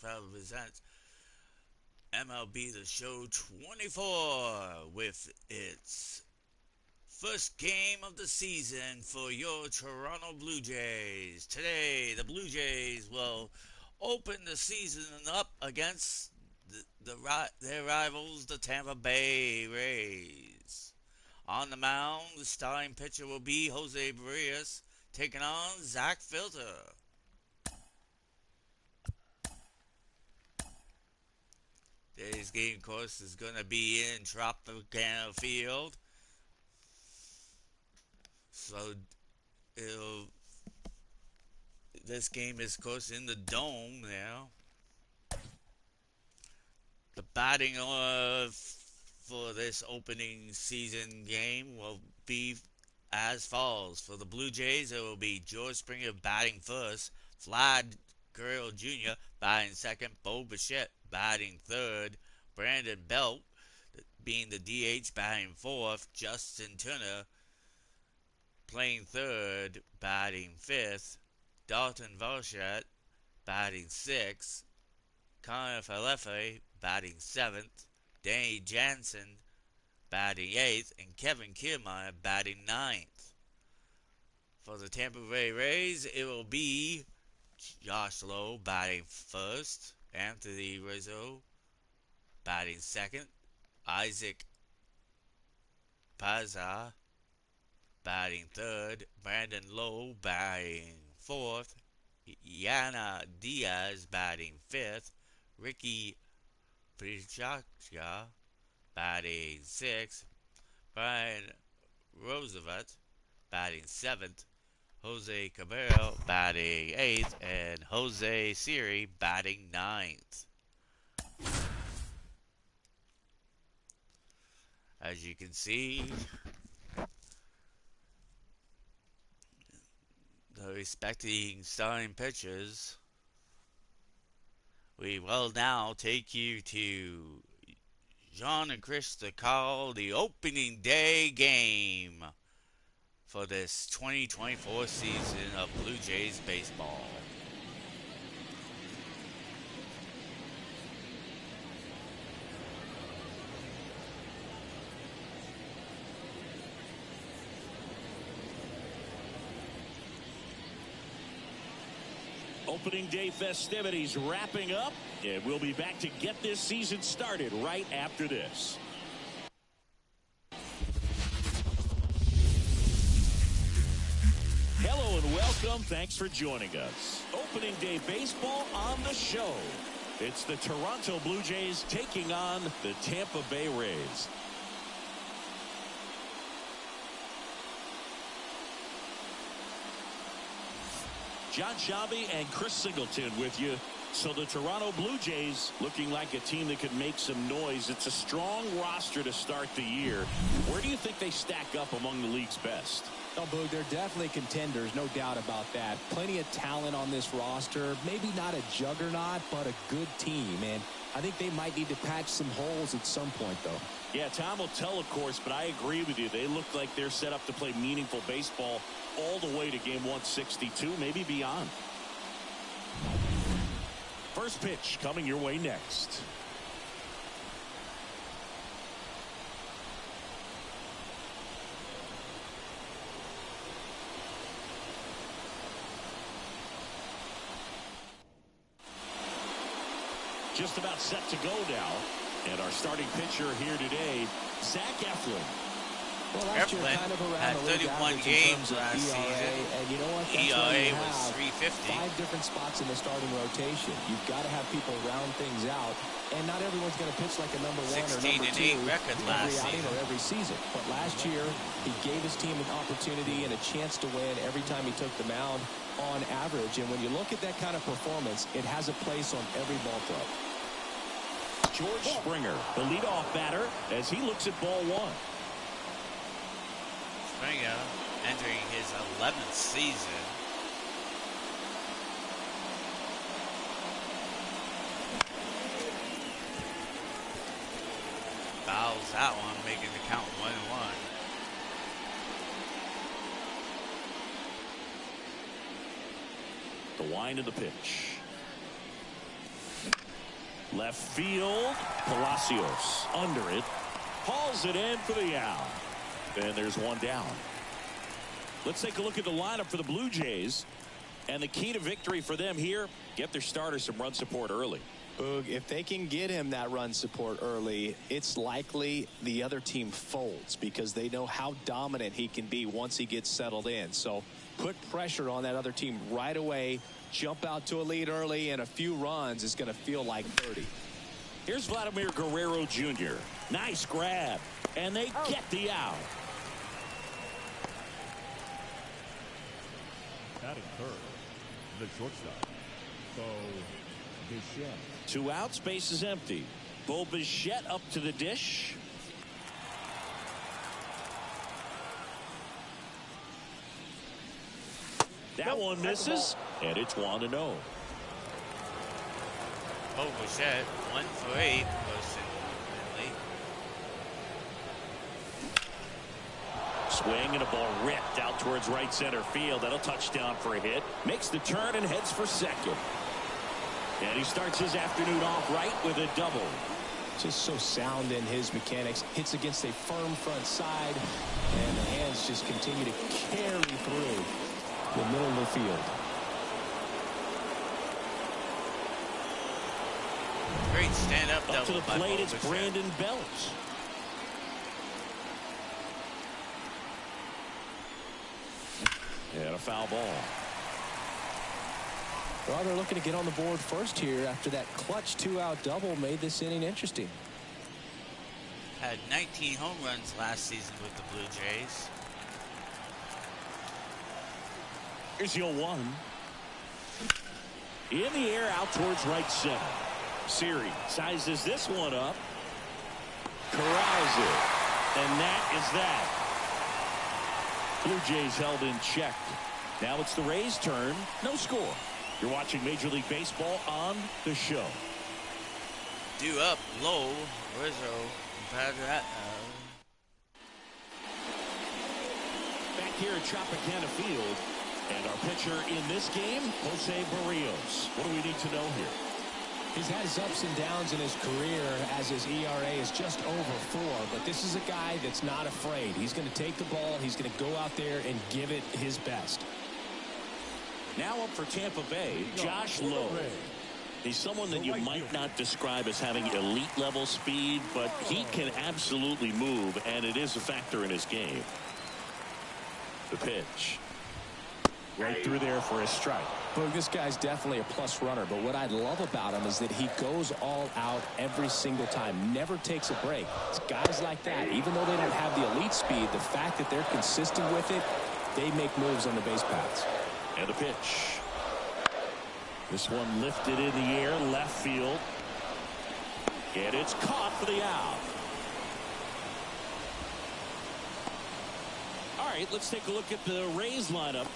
NFL presents MLB The Show 24 with its first game of the season for your Toronto Blue Jays. Today, the Blue Jays will open the season up against their rivals, the Tampa Bay Rays. On the mound, the starting pitcher will be Jose Barrios, taking on Zach Filter. Today's game, of course, is going to be in Tropicana Field. So, this game is, of course, in the Dome now. The batting for this opening season game will be as follows. For the Blue Jays, it will be George Springer batting first, Vlad Guerrero Jr. batting second, Bo Bichette batting third, Brandon Belt being the DH batting fourth, Justin Turner playing third, batting fifth, Dalton Varshat batting sixth, Connor Falefa batting seventh, Danny Jansen batting eighth, and Kevin Kiermaier batting ninth. For the Tampa Bay Rays, it will be Josh Lowe batting first, Anthony Rizzo batting second, Isaac Pazza batting third, Brandon Lowe batting fourth, Yana Diaz batting fifth, Ricky Prichaka batting sixth, Brian Roosevelt batting seventh, Jose Caballero batting eighth, and Jose Siri batting ninth. As you can see, the respecting starting pitchers, we will now take you to John and Chris to call the opening day game for this 2024 season of Blue Jays baseball. Opening day festivities wrapping up, and we'll be back to get this season started right after this. Hello and welcome. Thanks for joining us. Opening day baseball on the show. It's the Toronto Blue Jays taking on the Tampa Bay Rays. John Shabby and Chris Singleton with you. So the Toronto Blue Jays looking like a team that could make some noise. It's a strong roster to start the year. Where do you think they stack up among the league's best? Oh, Boog, they're definitely contenders, no doubt about that. Plenty of talent on this roster. Maybe not a juggernaut, but a good team. And I think they might need to patch some holes at some point, though. Yeah, time will tell, of course, but I agree with you. They look like they're set up to play meaningful baseball all the way to game 162, maybe beyond. First pitch coming your way next. Just about set to go now. And our starting pitcher here today, Zach Eflin. Well, last year kind of around had the league 31 average games in terms of last ERA, season. and you know what? That's ERA why you was have 350. 5 different spots in the starting rotation. You've got to have people round things out, and not everyone's going to pitch like a number 1 or number 2 16-8 record every last outing season. or every season. But last year, he gave his team an opportunity and a chance to win every time he took the mound on average. And when you look at that kind of performance, it has a place on every ball club. George Springer, the leadoff batter, as he looks at ball one. Springer entering his 11th season. Fouls that one, making the count 1-1. The wind of the pitch. Left field. Palacios under it. Hauls it in for the out. And there's one down. Let's take a look at the lineup for the Blue Jays. And the key to victory for them here, get their starter some run support early. Boog, if they can get him that run support early, it's likely the other team folds because they know how dominant he can be once he gets settled in. So put pressure on that other team right away. Jump out to a lead early, and a few runs is going to feel like 30. Here's Vladimir Guerrero Jr. Nice grab. And they get the out. Batting third, the shortstop, Bo Bichette. 2 outs, base is empty. Bo Bichette up to the dish. That one misses, and it's 1-0. Oh, Bichette, 1 for 8. Swing and a ball ripped out towards right center field. That'll touch down for a hit. Makes the turn and heads for second. And he starts his afternoon off right with a double. Just so sound in his mechanics. Hits against a firm front side, and the hands just continue to carry through the middle of the field. Great stand-up double. Up to the plate, it's Brandon Belt. And a foul ball. Well, they're looking to get on the board first here after that clutch 2-out double made this inning interesting. Had 19 home runs last season with the Blue Jays. Here's the 0-1. In the air out towards right center. Siri sizes this one up. Corrals it. And that is that. Blue Jays held in check. Now it's the Rays' turn. No score. You're watching Major League Baseball on the show. Due up low. Rizzo. Back here at Tropicana Field. And our pitcher in this game, Jose Barrios. What do we need to know here? He's had his ups and downs in his career as his ERA is just over 4. But this is a guy that's not afraid. He's going to take the ball. He's going to go out there and give it his best. Now up for Tampa Bay, Josh Lowe. He's someone that you might not describe as having elite level speed, but he can absolutely move, and it is a factor in his game. The pitch. Right through there for a strike. Well, this guy's definitely a plus runner, but what I love about him is that he goes all out every single time, never takes a break. It's guys like that, even though they don't have the elite speed, the fact that they're consistent with it, they make moves on the base paths. And the pitch. This one lifted in the air, left field. And it's caught for the out. All right, let's take a look at the Rays lineup.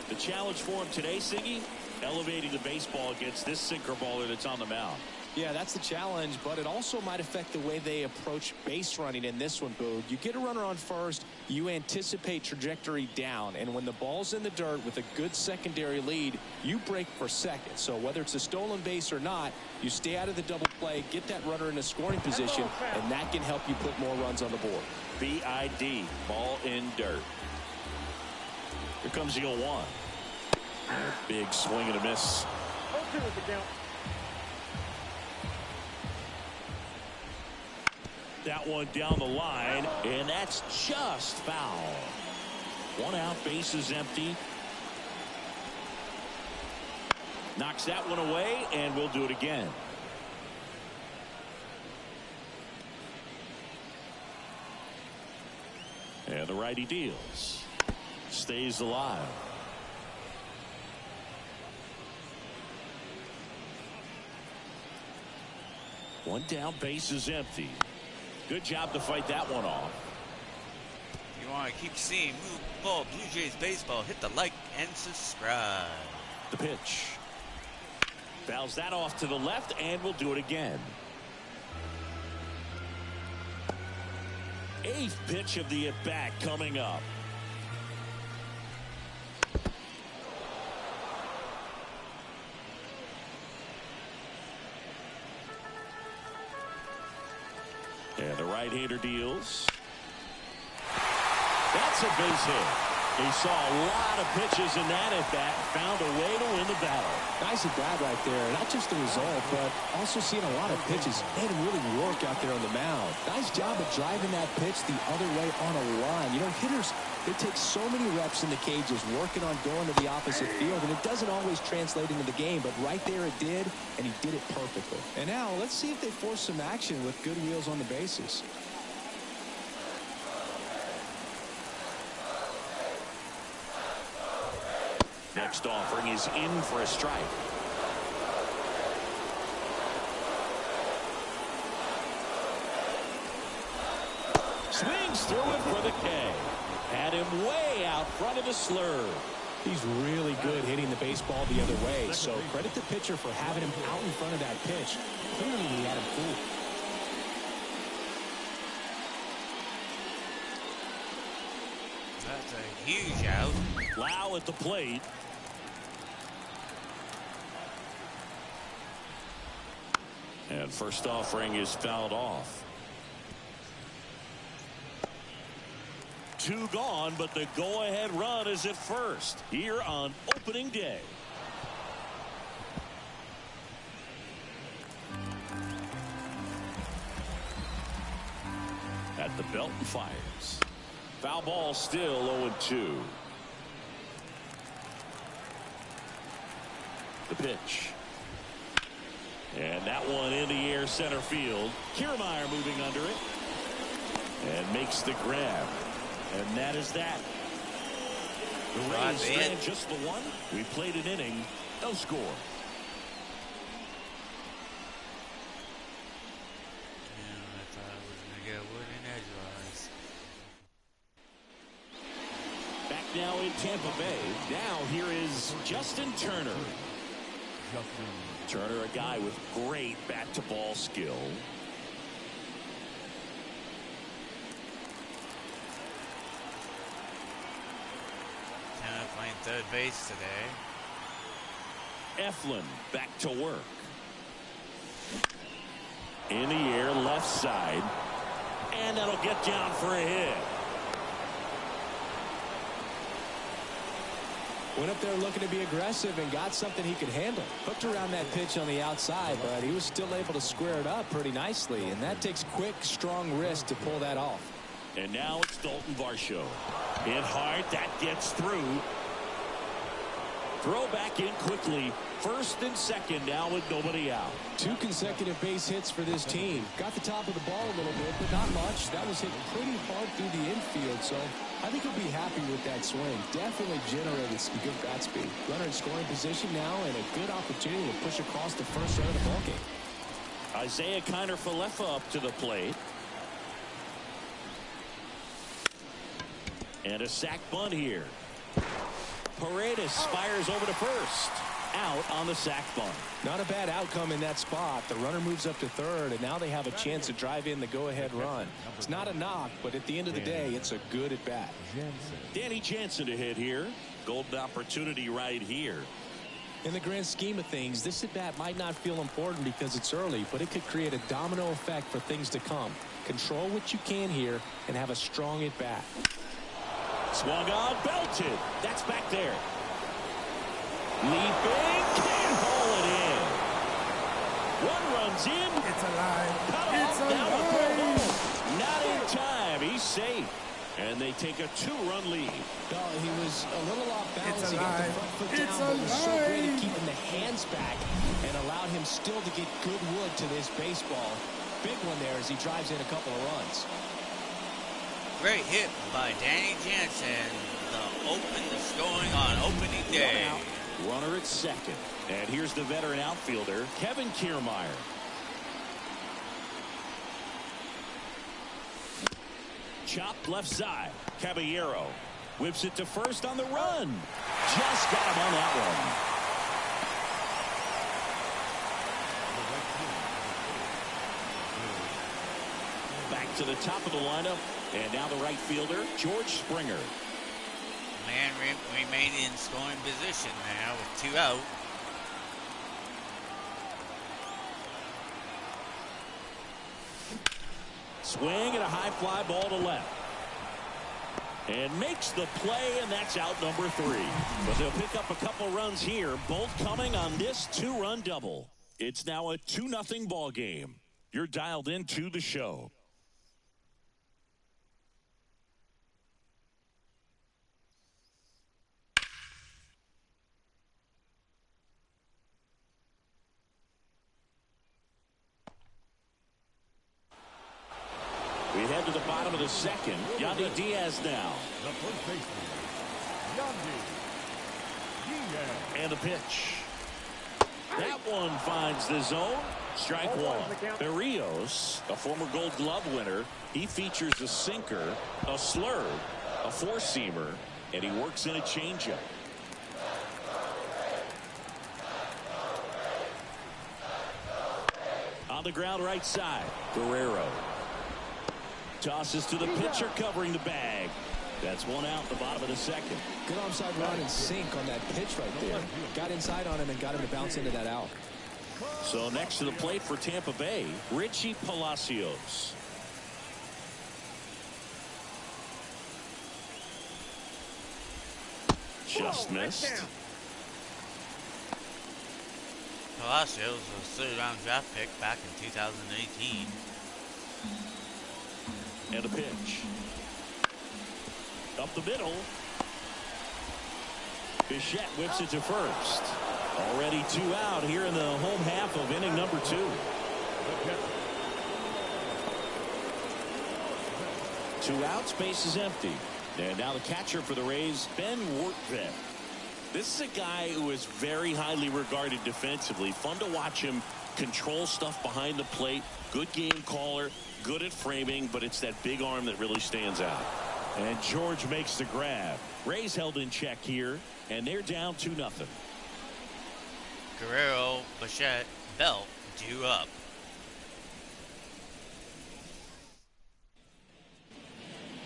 The challenge for him today, Siggy, elevating the baseball against this sinker baller that's on the mound. Yeah, that's the challenge, but it also might affect the way they approach base running in this one, Boog. You get a runner on first, you anticipate trajectory down, and when the ball's in the dirt with a good secondary lead, you break for second. So whether it's a stolen base or not, you stay out of the double play, get that runner in a scoring position, and that can help you put more runs on the board. BID, ball in dirt. Here comes the 0-1. Big swing and a miss. That one down the line, and that's just foul. 1 out, base is empty. Knocks that one away, and we'll do it again. And the righty deals. Stays alive. One down, base is empty. Good job to fight that one off. If you want to keep seeing more Blue Jays baseball, hit the like and subscribe. The pitch. Fouls that off to the left, and we'll do it again. 8th pitch of the at-bat coming up. And the right-hander deals. That's a base hit. He saw a lot of pitches in that at-bat, found a way to win the battle. Nice at bat right there. Not just the result, but also seeing a lot of pitches. Made him really work out there on the mound. Nice job of driving that pitch the other way on a line. You know, hitters, they take so many reps in the cages working on going to the opposite field, and it doesn't always translate into the game, but right there it did, and he did it perfectly. And now let's see if they force some action with good wheels on the bases. Next offering is in for a strike. Swings through it for the K. Had him way out front of the slurve. He's really good hitting the baseball the other way, so credit the pitcher for having him out in front of that pitch. Clearly he had him fooled. That's a huge out. Lau at the plate. And first offering is fouled off. 2 gone, but the go-ahead run is at first here on opening day. At the belt and fires. Foul ball still 0-2. The pitch. And that one in the air center field. Kiermaier moving under it. And makes the grab. And that is that. The Rays stand just the one. We played an inning. No score. Yeah, I thought I was going to get wood and edgewise. Back now in Tampa Bay. Now here is Justin Turner. Turner, a guy with great bat-to-ball skill. Turner playing third base today. Eflin back to work. In the air, left side. And that'll get down for a hit. Went up there looking to be aggressive and got something he could handle. Hooked around that pitch on the outside, but he was still able to square it up pretty nicely. And that takes quick, strong wrist to pull that off. And now it's Dalton Varsho. Hit hard. That gets through. Throw back in quickly. First and second now with nobody out. 2 consecutive base hits for this team. Got the top of the ball a little bit, but not much. That was hit pretty hard through the infield, so I think he'll be happy with that swing. Definitely generated some good bat speed. Runner in scoring position now and a good opportunity to push across the first run of the ballgame. Isaiah Kiner-Falefa up to the plate. And a sac bunt here. Paredes fires over to first. Out on the sac bunt. Not a bad outcome in that spot. The runner moves up to third, and now they have a chance to drive in the go-ahead run. It's not a knock, but at the end of the day, it's a good at-bat. Danny Jansen to hit here. Golden opportunity right here. In the grand scheme of things, this at-bat might not feel important because it's early, but it could create a domino effect for things to come. Control what you can here and have a strong at-bat. Swung on, belted. That's back there. Leaping, can't haul it in. One runs in. It's alive. It's alive. Not in time. He's safe. And they take a 2-run lead. No, he was a little off balance. It's he got the alive. front foot It's down, but was so great at alive. keeping the hands back and allowed him still to get good wood to this baseball. Big one there as he drives in a couple of runs. Great hit by Danny Jansen. The scoring on opening day. Runner at second. And here's the veteran outfielder, Kevin Kiermaier. Chopped left side. Caballero whips it to first on the run. Just got him on that one. Back to the top of the lineup. And now the right fielder, George Springer. Man remaining in scoring position now with 2 out. Swing and a high fly ball to left. And makes the play, and that's out number 3. But they'll pick up a couple runs here, both coming on this 2-run double. It's now a 2-0 ball game. You're dialed into the show. We head to the bottom of the second. Yandy Diaz now. The first baseman, Yandy Diaz. And the pitch. That one finds the zone. Strike one. Berrios, a former Gold Glove winner. He features a sinker, a slurve, a four-seamer, and he works in a changeup. On the ground right side, Guerrero. Tosses to the pitcher covering the bag. That's one out at the bottom of the second. Good onside run and sink on that pitch right there. Got inside on him and got him to bounce into that out. So next to the plate for Tampa Bay, Richie Palacios. Just missed. Palacios was a 3rd-round draft pick back in 2018. And a pitch. Up the middle. Bichette whips it to first. Already 2 out here in the home half of inning number 2. 2 outs, base is empty. And now the catcher for the Rays, Ben Wortvet. This is a guy who is very highly regarded defensively. Fun to watch him control stuff behind the plate. Good game caller, good at framing, but it's that big arm that really stands out. And George makes the grab. Rays held in check here, and they're down 2-0. Guerrero, Bichette, Belt due up.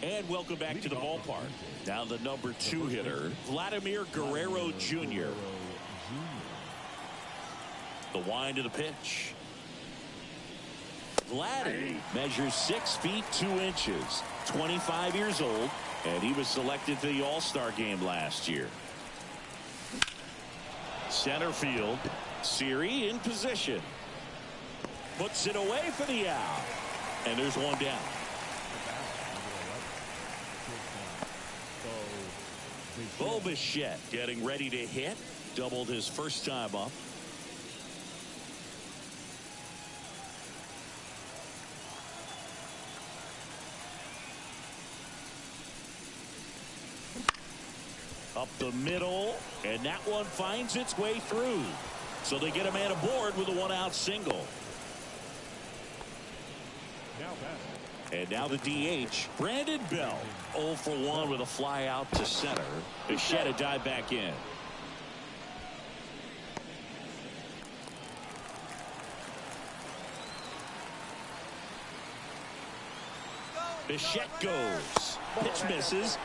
And welcome back to the ballpark. Now the number 2 hitter, Vladimir Guerrero Jr. The wind of the pitch. Vladdy measures 6 feet 2 inches, 25 years old, and he was selected for the All-Star game last year. Center field, Siri in position. Puts it away for the out. And there's one down. Bo Bichette getting ready to hit. Doubled his first time up. Up the middle, and that one finds its way through. So they get a man aboard with a 1-out single. And now the DH, Brandon Bell, 0 for 1 with a fly out to center. Bichette a dive back in. Bichette goes. Pitch misses.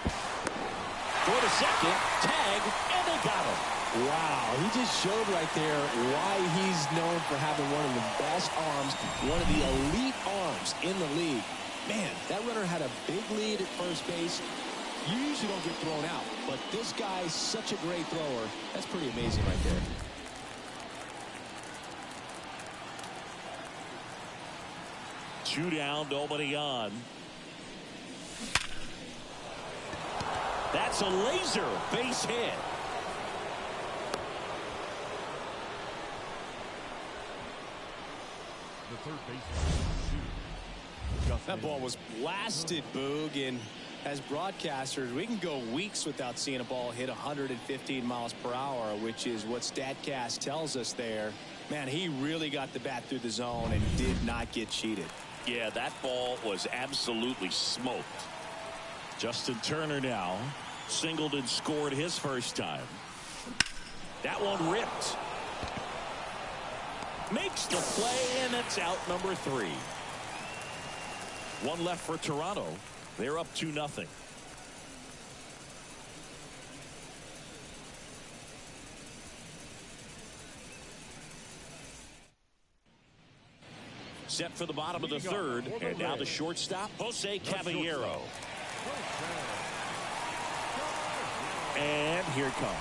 For the second, tag, and they got him. Wow, he just showed right there why he's known for having one of the best arms, one of the elite arms in the league. Man, that runner had a big lead at first base. You usually don't get thrown out, but this guy's such a great thrower. That's pretty amazing right there. Two down, nobody on. That's a laser base hit. The third baseman, That ball was blasted, Boog, and as broadcasters, we can go weeks without seeing a ball hit 115 miles per hour, which is what StatCast tells us there. Man, he really got the bat through the zone and did not get cheated. Yeah, that ball was absolutely smoked. Justin Turner now singled and scored his first time. That one ripped. Makes the play, and it's out number 3. One left for Toronto. They're up 2-0. Set for the bottom of the third. And now the shortstop, Jose Caballero. And here it comes.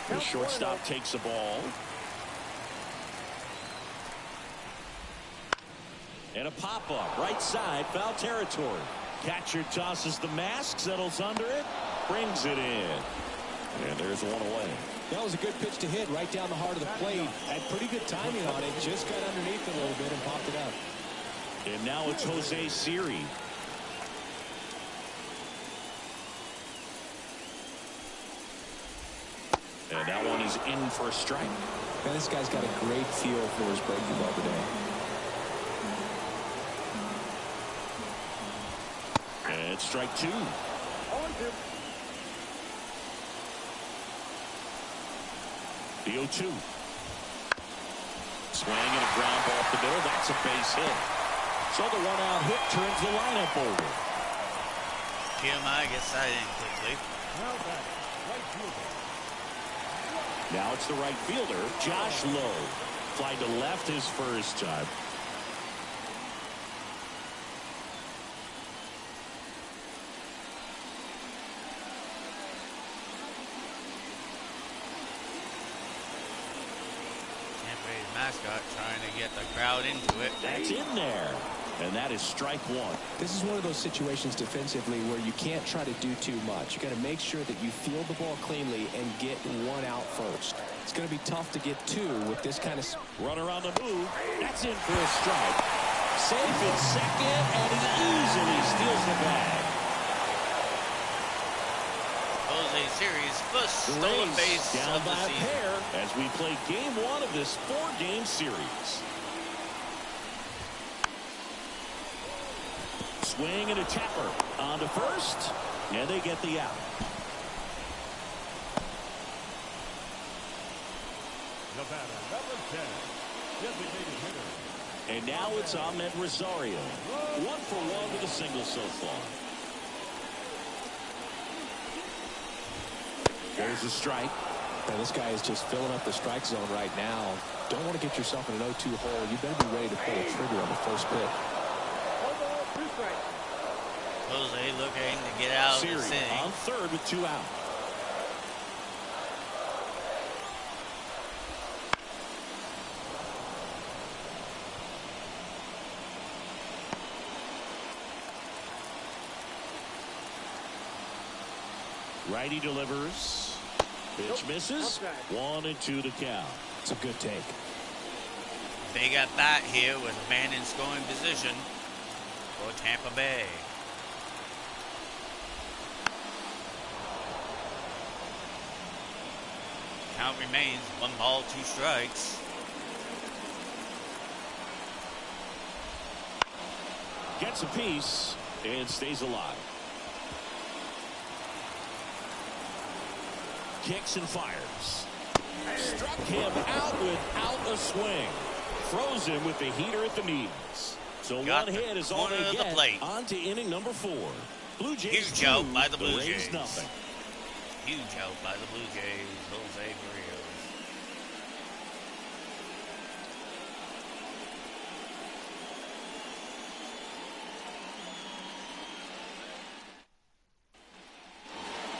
The shortstop takes the ball. And a pop-up, right side, foul territory. Catcher tosses the mask, settles under it, brings it in. And there's one away. That was a good pitch to hit right down the heart of the plate. Had pretty good timing on it. Just got underneath it a little bit and popped it up. And now it's Jose Siri. And that one is in for a strike. Man, this guy's got a great feel for his breaking ball today. And it's strike two. The 0-2. Swing and a ground ball up the middle. That's a base hit. So the one-out hit turns the lineup over. PMI gets that in quickly. Now it's the right fielder, Josh Lowe. Fly to left his first time. Mascot trying to get the crowd into it. That's in there. And that is strike one. This is one of those situations defensively where you can't try to do too much. You got to make sure that you field the ball cleanly and get one out first. It's going to be tough to get two with this kind of runner on the move. That's in for a strike. Safe in second, and he easily steals the bag. Jose Siri's first stolen base down of the by a season. pair as we play game one of this 4-game series. Swing and a tapper on to first, and they get the out. The batter, number 10, designated hitter. And now it's Ahmed Rosario. 1 for 1 with a single so far. There's a strike. And this guy is just filling up the strike zone right now. Don't want to get yourself in an 0-2 hole. You better be ready to pull a trigger on the first pitch. Jose looking to get out of Siri this inning. on third with 2 out. Righty delivers. Pitch misses. 1-2 to count. It's a good take. Big at bat here with a man in scoring position for Tampa Bay. Count remains 1 ball, 2 strikes. Gets a piece and stays alive. Kicks and fires. Struck him out without a swing. Froze him with the heater at the knees. So Got one hit is all corner they of the get. plate. On to inning number 4. Blue Jays Huge out 2, by the Blue Rays Jays. nothing. Huge out by the Blue Jays. Jose Barrios.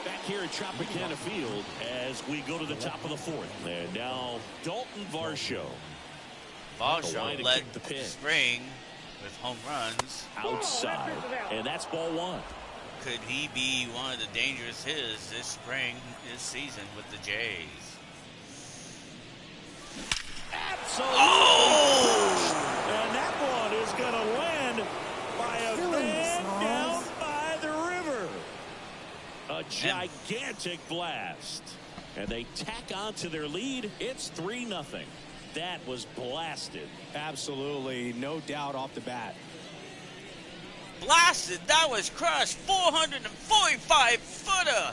Back here at Tropicana Field as we go to the top of the 4th. And now Dalton Varsho. Varsho led the pitch. spring with home runs. Outside. And that's ball 1. Could he be one of the dangerous hitters this spring, this season with the Jays? Absolutely. Oh! And that one is going to land by a man down by the river. A gigantic blast. And they tack on to their lead. It's 3-0. That was blasted. Absolutely. No doubt off the bat. Blasted. That was crushed. 445-footer.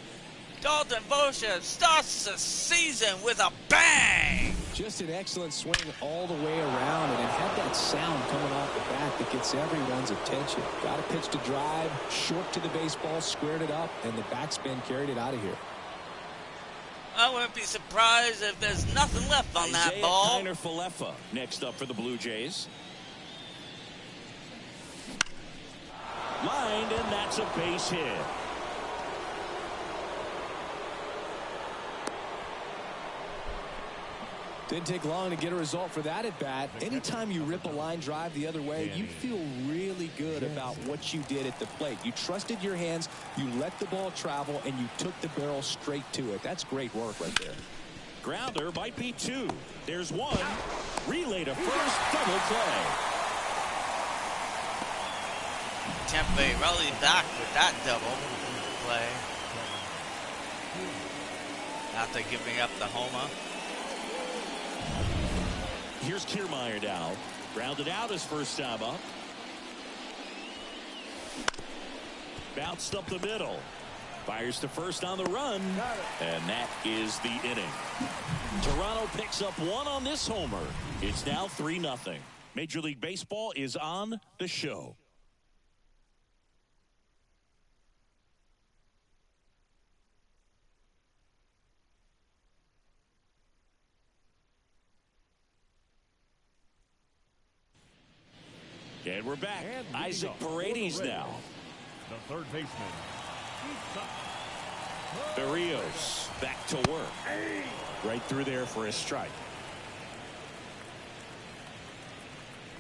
Dalton Varsho starts the season with a bang. Just an excellent swing all the way around, and it had that sound coming off the bat that gets everyone's attention. Got a pitch to drive, short to the baseball, squared it up, and the backspin carried it out of here. I wouldn't be surprised if there's nothing left on that ball. Kiner Falefa next up for the Blue Jays. Lined, and that's a base hit. Didn't take long to get a result for that at bat. Anytime you rip a line drive the other way, you feel really good about what you did at the plate. You trusted your hands, you let the ball travel, and you took the barrel straight to it. That's great work right there. Grounder might be 2. There's 1. Relay to first, double play. Tampa Bay rallied back with that double play after giving up the homer. Here's Kiermaier now. Grounded out his first time up. Bounced up the middle. Fires to first on the run. And that is the inning. Toronto picks up 1 on this homer. It's now 3-0. Major League Baseball is on the show. And we're back. Isaac Paredes now. The third baseman. Berrios back to work. Right through there for a strike.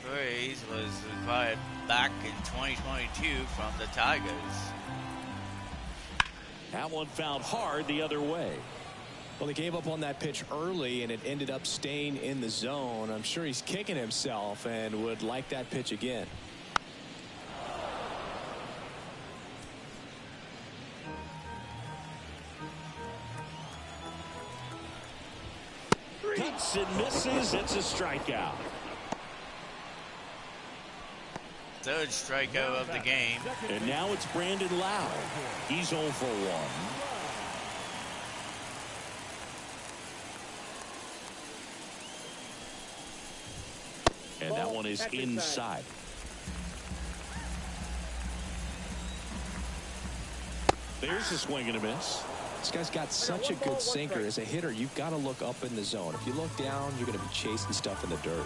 Paredes was acquired back in 2022 from the Tigers. That one fouled hard the other way. Well, he gave up on that pitch early, and it ended up staying in the zone. I'm sure he's kicking himself and would like that pitch again. Hits and misses. It's a strikeout. Third strikeout of the game. And now it's Brandon Lau. He's 0 for 1. And that one is inside. There's a swing and a miss. This guy's got such a good sinker. As a hitter, you've got to look up in the zone. If you look down, you're going to be chasing stuff in the dirt.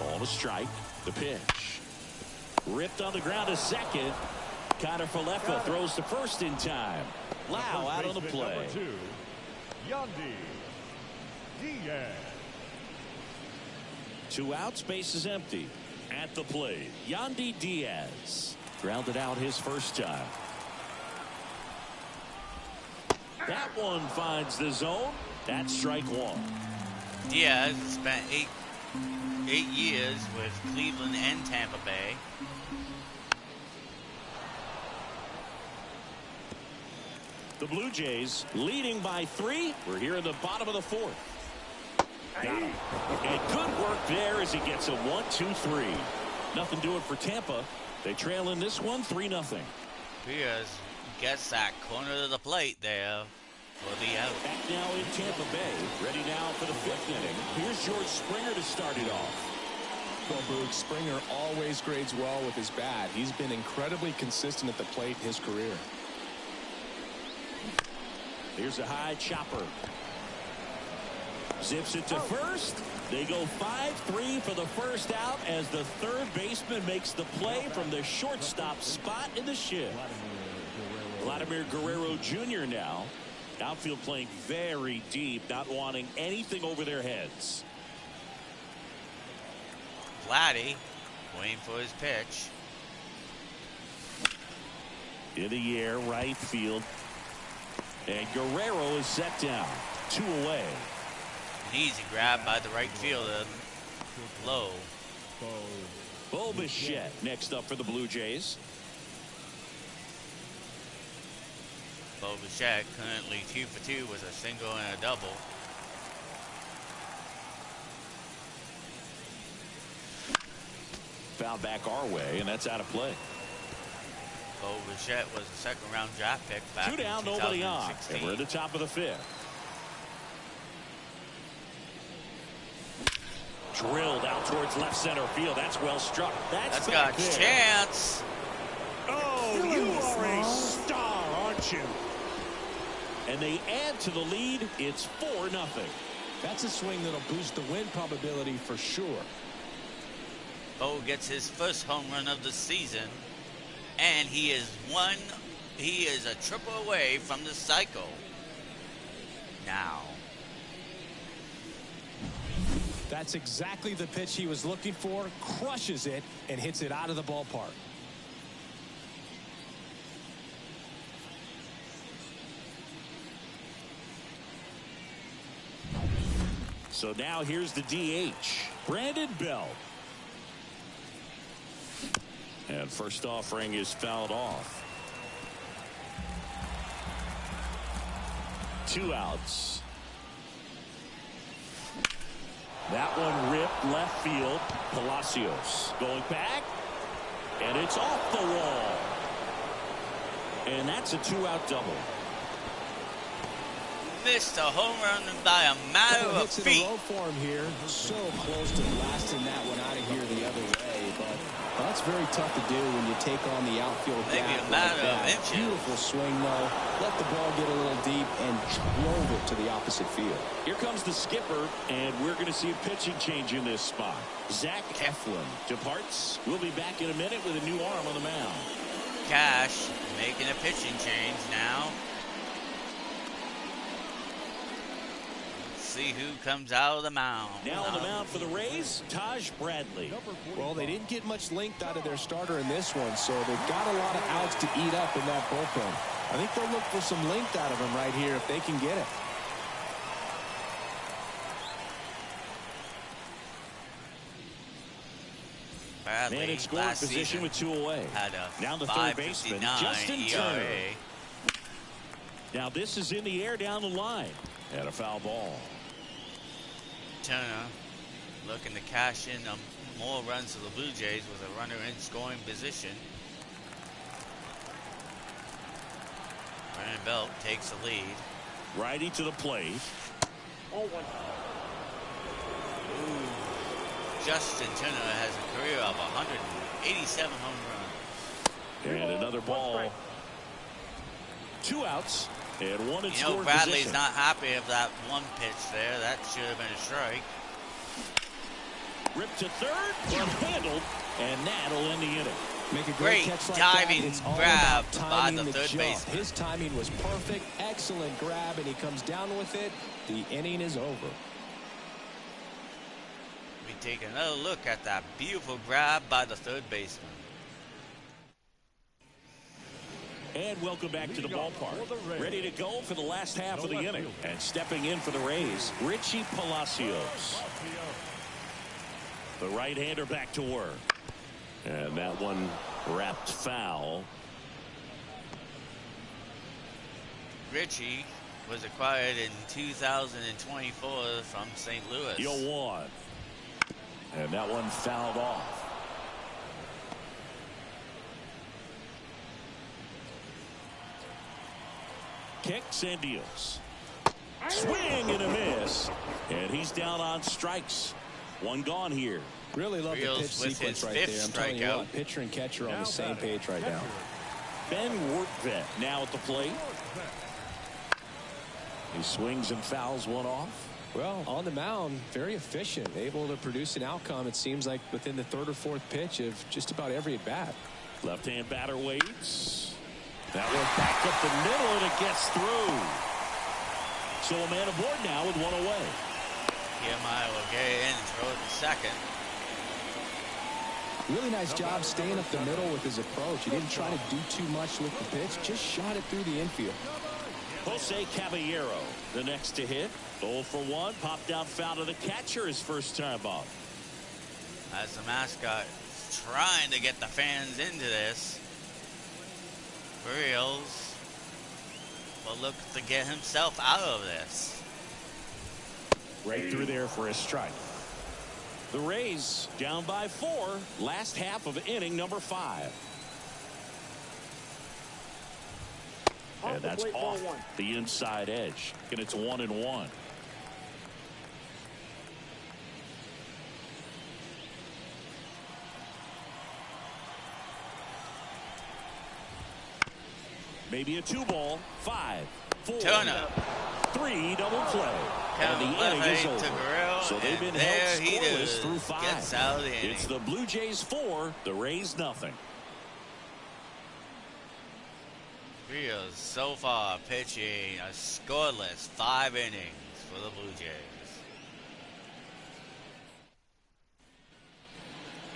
Ball to strike. The pitch. Ripped on the ground to second. Connor Falefa throws to first in time. Lau out on the play. Number 2, Yandy Diaz. 2 outs, base is empty. At the plate, Yandy Diaz. Grounded out his first time. That one finds the zone. That's strike 1. Diaz spent eight years with Cleveland and Tampa Bay. The Blue Jays leading by 3. We're here in the bottom of the 4th. Got him. And good work there as he gets a 1-2-3. Nothing doing for Tampa. They trail in this one 3-0. Diaz gets that corner of the plate there for the out. Back now in Tampa Bay. Ready now for the 5th inning. Here's George Springer to start it off. Well, Boog, Springer always grades well with his bat. He's been incredibly consistent at the plate in his career. Here's a high chopper. Zips it to first. They go 5-3 for the first out as the third baseman makes the play from the shortstop spot in the shift. Vladimir Guerrero Jr. now. Outfield playing very deep, not wanting anything over their heads. Vladdy waiting for his pitch. In the air, right field. And Guerrero is set down. 2 away. An easy grab by the right fielder. Low. Bo Bichette next up for the Blue Jays. Bo Bichette currently 2 for 2 with a single and a double. Foul back our way, and that's out of play. Bo Bichette was a second-round draft pick back 2 down, in nobody on. 2016. And we're at the top of the 5th. Drilled out towards left center field. That's well struck. That's got back there. chance. Oh, you are a star, aren't you? And they add to the lead. It's 4-0. That's a swing that'll boost the win probability for sure. Bo gets his first home run of the season. And he is a triple away from the cycle. Now. That's exactly the pitch he was looking for. Crushes it and hits it out of the ballpark. So now here's the DH, Brandon Belt. And first offering is fouled off. 2 outs. That one ripped left field. Palacios going back. And it's off the wall. And that's a 2-out double. Missed a home run by a matter of feet. In a row for him here. So close to blasting that one out of here the other way, but that's very tough to do when you take on the outfield Maybe gap a matter like of that. inches. Beautiful swing though. Let the ball get a little deep and drove it to the opposite field. Here comes the skipper, and we're going to see a pitching change in this spot. Zach Eflin departs. We'll be back in a minute with a new arm on the mound. Cash making a pitching change now. See who comes out of the mound. Now on the mound for the Rays, Taj Bradley. Well, they didn't get much length out of their starter in this one, so they've got a lot of outs to eat up in that bullpen. I think they'll look for some length out of him right here if they can get it. Bradley, Man in scoring position with 2 away. Had a now the third baseman, Justin Turner. Now this is in the air down the line. And a foul ball. Turner looking to cash in more runs to the Blue Jays with a runner in scoring position. Brandon Belt takes the lead. Righty to the plate. Ooh. Justin Turner has a career of 187 home runs. And another ball. 2 outs. And one in scoring Bradley's position. not happy of that one pitch there. That should have been a strike. Ripped to third, handled, and that'll end the inning. Make a Great catch like diving that. It's all grab about by timing the third jump. baseman. His timing was perfect. Excellent grab, and he comes down with it. The inning is over. We take another look at that beautiful grab by the third baseman. And welcome back to the ballpark. Ready to go for the last half of the inning. And stepping in for the Rays, Richie Palacios. The right-hander back to work. And that one wrapped foul. Richie was acquired in 2024 from St. Louis. 0-1. And that one fouled off. Kicks and deals. Swing and a miss. And he's down on strikes. One gone here. Really love the Reels pitch with sequence his right fifth there. I'm telling you strikeout. what, pitcher and catcher are on the same page right now. Ben Wortvet now at the plate. He swings and fouls one off. Well, on the mound, very efficient, able to produce an outcome, it seems like, within the third or fourth pitch of just about every at-bat. Left-hand batter waits. That one back up the middle, and it gets through. So a man aboard now with one away. Kiermaier will get it in and throw it to second. Really nice job staying up the middle with his approach. He didn't try to do too much with the pitch, just shot it through the infield. Jose Caballero, the next to hit. 0 for 1, popped out foul to the catcher his first time up. As the mascot is trying to get the fans into this. Reels will look to get himself out of this. Right through there for a strike. The Rays down by 4. Last half of inning number 5. And that's off the inside edge. And it's 1-1. Maybe a 2-ball. 5, 4, Turner. 3 double play. Count And the inning is to over. Guerrero, So they've been and there held he scoreless does. through 5. Gets out of the inning. It's the Blue Jays 4, the Rays nothing. Rios so far pitching a scoreless 5 innings for the Blue Jays.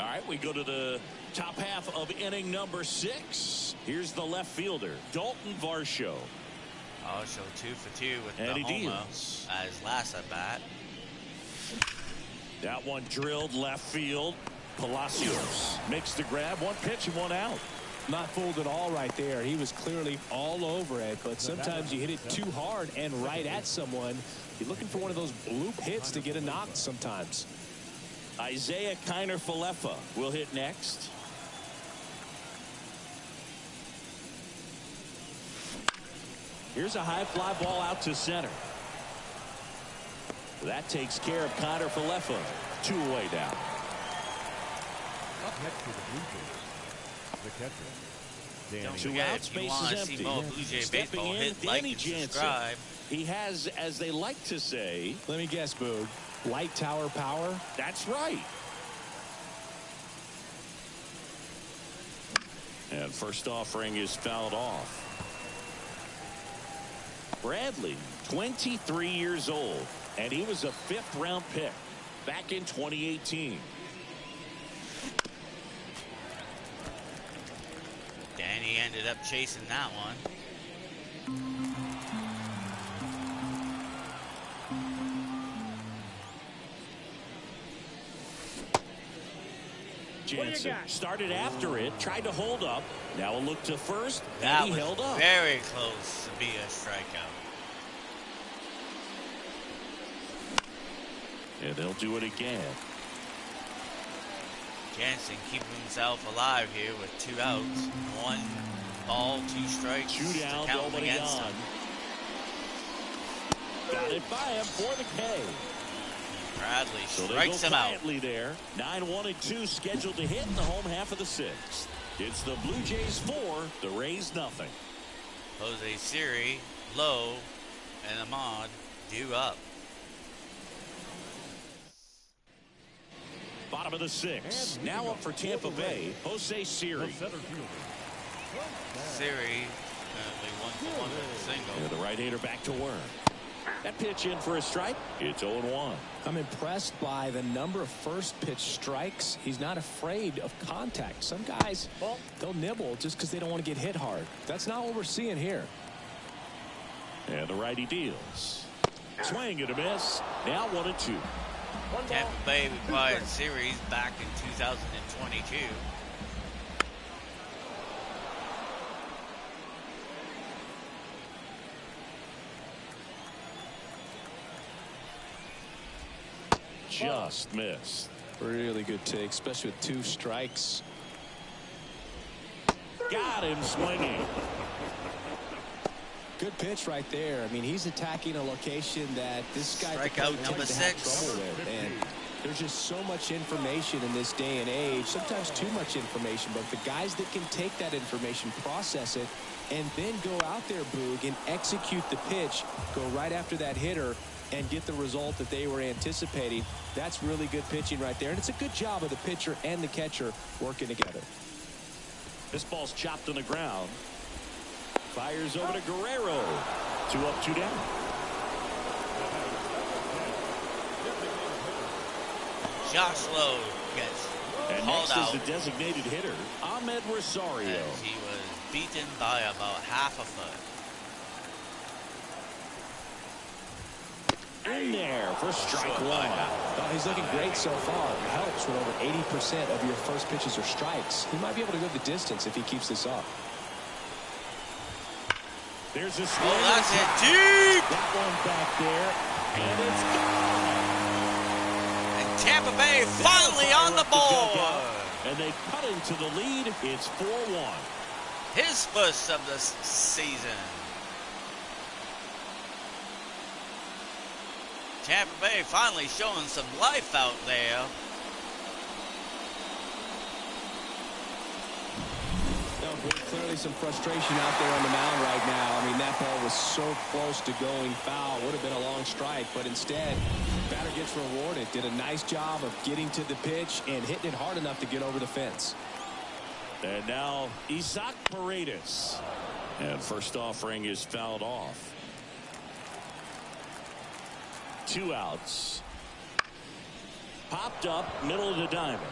All right, we go to the top half of inning number 6. Here's the left fielder, Dalton Varsho. Also 2 for 2 with And the he homer deals. as last at bat. That one drilled left field. Palacios makes the grab. 1 pitch and 1 out. Not fooled at all right there. He was clearly all over it, but sometimes you hit it too hard and right at someone. You're looking for one of those bloop hits to get a knock sometimes. Isaiah Kiner-Falefa will hit next. Here's a high fly ball out to center. That takes care of Kiner-Falefa. 2 away down. Up next to the Blue Jays, the catcher, Don't Danny. 2 forget, outs, if you base want is to see empty. more Blue Jay Stepping baseball, in, hit like Danny and Jansen. subscribe. He has, as they like to say, Let me guess, Boog. Light tower power? that's right. And first offering is fouled off. Bradley, 23 years old, and he was a 5th-round pick back in 2018. Danny ended up chasing that one. Jansen started after it, tried to hold up. Now a look to first, That and he was held up. very close to be a strikeout. And they'll do it again. Jansen keeping himself alive here with 2 outs. 1 ball, 2 strikes. 2 down, to count nobody against on. him. Got it by him for the K. Bradley So they go strikes him out. quietly there. 9-1 and 2 scheduled to hit in the home half of the 6th. It's the Blue Jays 4, the Rays nothing. Jose Siri, Lowe, and Ahmad due up. Bottom of the 6th. Now up for Tampa Bay, Jose The Siri. center fielder, Siri currently 1-for-1 with a single. And the right-hander back to work. That pitch in for a strike. It's 0-1. I'm impressed by the number of first pitch strikes. He's not afraid of contact. Some guys, they'll nibble just because they don't want to get hit hard. That's not what we're seeing here. And the righty deals. Swing and a miss. Now 1-2. Tampa Bay required Series back in 2022. Just missed. Really good take, especially with 2 strikes. Got him swinging. Good pitch right there. I mean, he's attacking a location that this guy Strikeout could number tend to have 6. trouble with. And there's just so much information in this day and age, sometimes too much information, but the guys that can take that information, process it, and then go out there, Boog, and execute the pitch, go right after that hitter, and get the result that they were anticipating. That's really good pitching right there. And it's a good job of the pitcher and the catcher working together. This ball's chopped on the ground. Fires over to Guerrero. 2 up, 2 down. Josh Lowe gets And called next out is the designated hitter, Ahmed Rosario. as he was beaten by about half a foot. In there for strike Short 1. Oh, he's looking great so far. It helps when over 80% of your first pitches are strikes. He might be able to go the distance if he keeps this up. There's a swing. Oh, that's it deep! That one back there. And it's gone. And Tampa Bay finally on the board. And they cut into the lead. It's 4-1. His first of the season. Tampa Bay finally showing some life out there. Clearly some frustration out there on the mound right now. I mean, that ball was so close to going foul. Would have been a long strike, but instead, batter gets rewarded. Did a nice job of getting to the pitch and hitting it hard enough to get over the fence. And now Isaac Paredes. And first offering is fouled off. 2 outs. Popped up, middle of the diamond.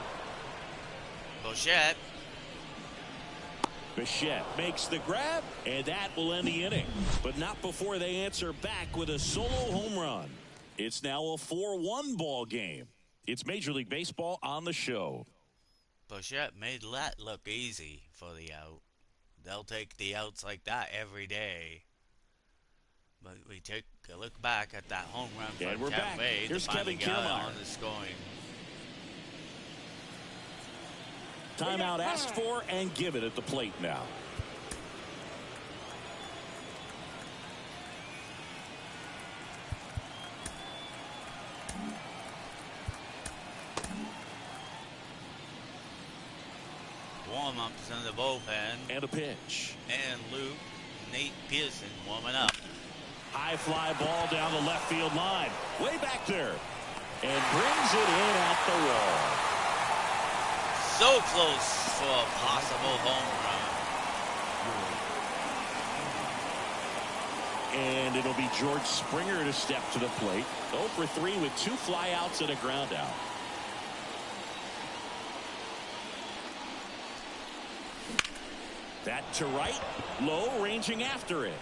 Bichette. Bichette makes the grab, and that will end the inning. But not before they answer back with a solo home run. It's now a 4-1 ball game. It's Major League Baseball on the show. Bichette made that look easy for the out. They'll take the outs like that every day. But we take a look back at that home run And from we're back. Tampa Bay. Here's Kevin got Kiermaier on the scoring. Timeout asked for and given at the plate now. Warm-ups in the bullpen. And a pitch. And Nate Pearson warming up. High fly ball down the left field line. Way back there. And brings it in at the wall. So close for a possible home run. And it'll be George Springer to step to the plate. 0 for 3 with 2 flyouts and a ground out. That to right, low, ranging after it.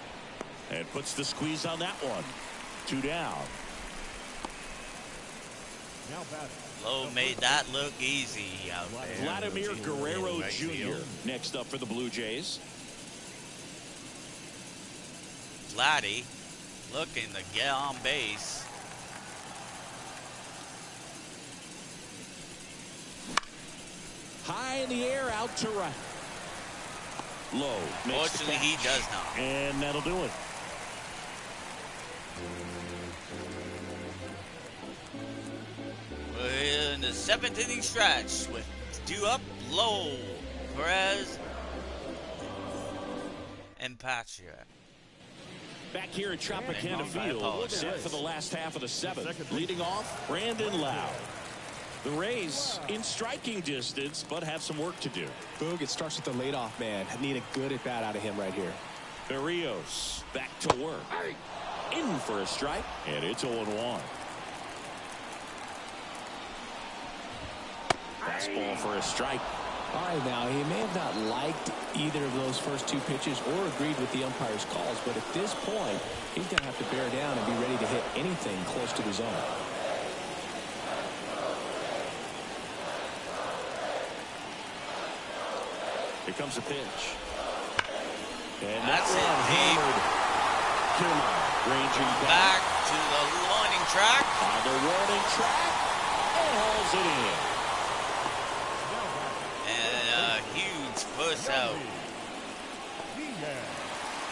And puts the squeeze on that one. 2 down. Now batting. Lowe made that look easy out there. Vladimir Guerrero Right Jr. field. next up for the Blue Jays. Vladdy looking to get on base. High in the air, out to right. Low. Fortunately, he does not. And that'll do it. We're in the 7th inning stretch with due up, Lowe, Perez, and Patrick. Back here at Tropicana I Field, apologize. set for the last half of the 7th. Leading off, Brandon Lowe. The Rays in striking distance, but have some work to do. Boog, it starts with the leadoff man. I need a good at bat out of him right here. Berrios back to work. In for a strike, and it's 0-1. Fastball for a strike. All right, now, he may have not liked either of those first 2 pitches or agreed with the umpire's calls, but at this point, he's going to have to bear down and be ready to hit anything close to the zone. Here comes a pitch. And That's it, deep. Kiermaier ranging Back to the warning track. on the warning track and hauls it in. And a huge push out.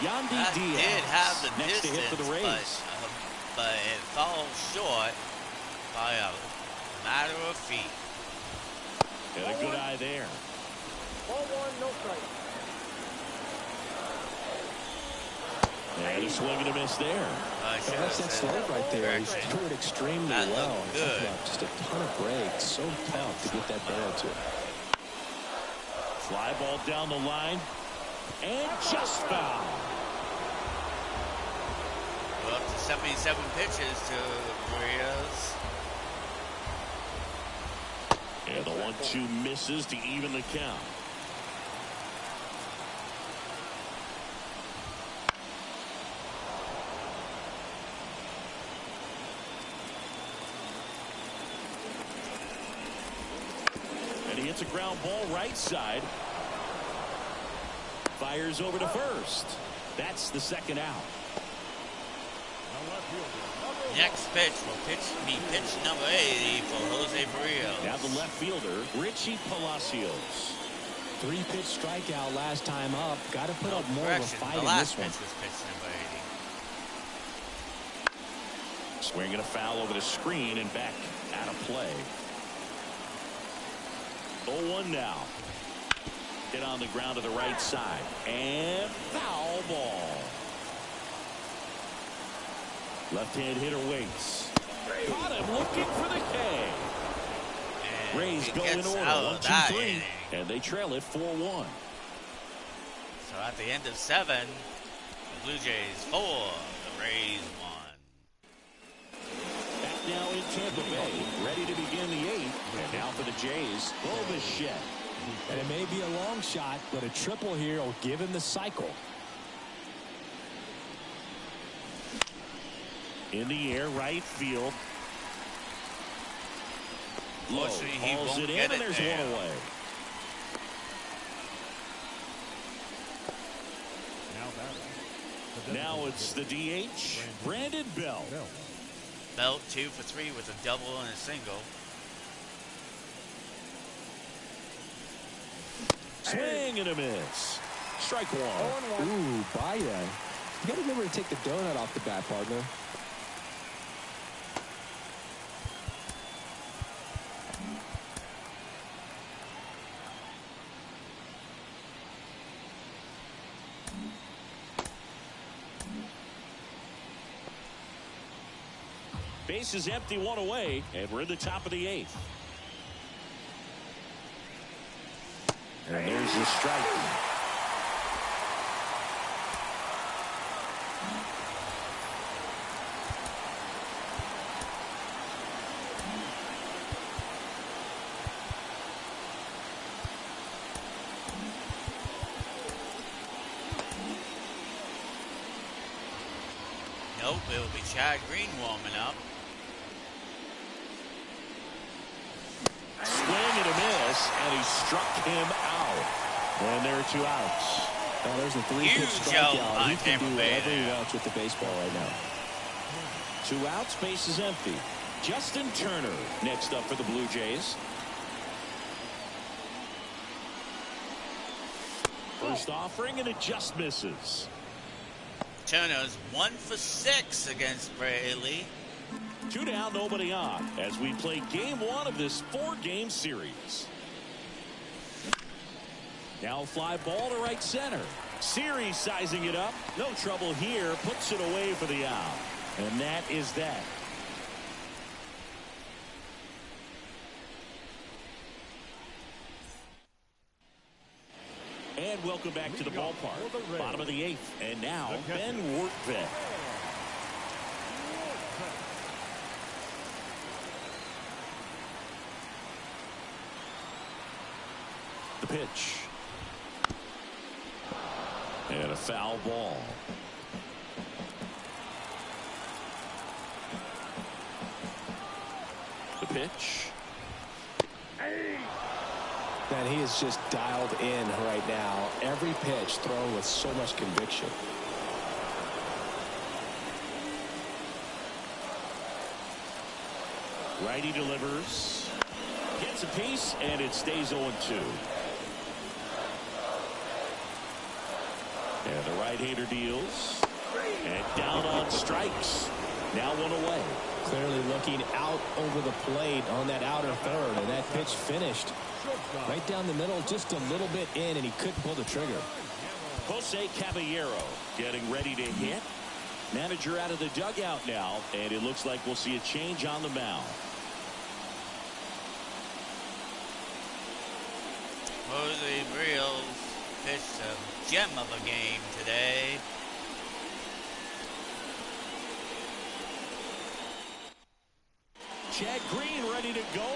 Yandy That Diaz did have the next to distance, hit for the Rays. but it falls short by a matter of feet. And a good eye there. 1-1, no strike. And a swing and a miss there. I should have That's that said slope right there. He correctly. threw it extremely That well. looked Talk good. about just a ton of breaks. So tough to get that barrel to it. Fly ball down the line. And just foul. We're up to 77 pitches to Maria's. And the 1-2 misses to even the count. And he hits a ground ball right side. Fires over to first. That's the second out. Next pitch will be pitch number 80 for Jose Barrios. Now the left fielder, Richie Palacios. 3-pitch strikeout last time up. Got to put up more of a Correction, fight the in last this pitch one. was pitch number 80. Swinging a foul over the screen and back out of play. 0-1 now. Hit on the ground to the right side. And foul ball. Left-hand hitter waits. Caught him looking for the K. And Rays he go in gets order. out 1, of 2, that 3. inning. And they trail it 4-1. So So at the end of 7, the Blue Jays 4, the Rays 1. Back now in Tampa Bay, ready to begin the 8th. And now for the Jays, Bo Bichette. And it may be a long shot, but a triple here will give him the cycle. In the air, right field. Low, hauls it in, and there's one away. Now it's the DH, Brandon Belt. Belt 2 for 3 with a double and a single. Swing and a miss. Strike one. Ooh, Baya. You got to remember to take the donut off the bat, partner. Base is empty, one away, and we're in the top of the 8th. And there's the strike. Nope, it'll be Chad Green warming up. Swing and a miss, and he struck him out. And there are 2 outs. Now there's a 3-pitch Huge strikeout. on He can Tampa do Bay whatever he there. wants with the baseball right now. 2 outs, base is empty. Justin Turner next up for the Blue Jays. First offering, and it just misses. Turner's 1 for 6 against Braley. 2 down, nobody on, as we play game 1 of this 4-game series. Now a fly ball to right center. Series sizing it up. No trouble here. Puts it away for the out. And that is that. And welcome back to the ballpark. Bottom of the 8th. And now Ben Workvet. The pitch. And a foul ball. The pitch. Man, he is just dialed in right now. Every pitch thrown with so much conviction. Righty delivers. Gets a piece, and it stays 0-2. And the right-hander deals. And down on strikes. Now 1 away. Clearly looking out over the plate on that outer third, and that pitch finished right down the middle, just a little bit in, and he couldn't pull the trigger. Jose Caballero getting ready to hit. Manager out of the dugout now, and it looks like we'll see a change on the mound. Jose Briels pitched a gem of a game today. Chad Green ready to go.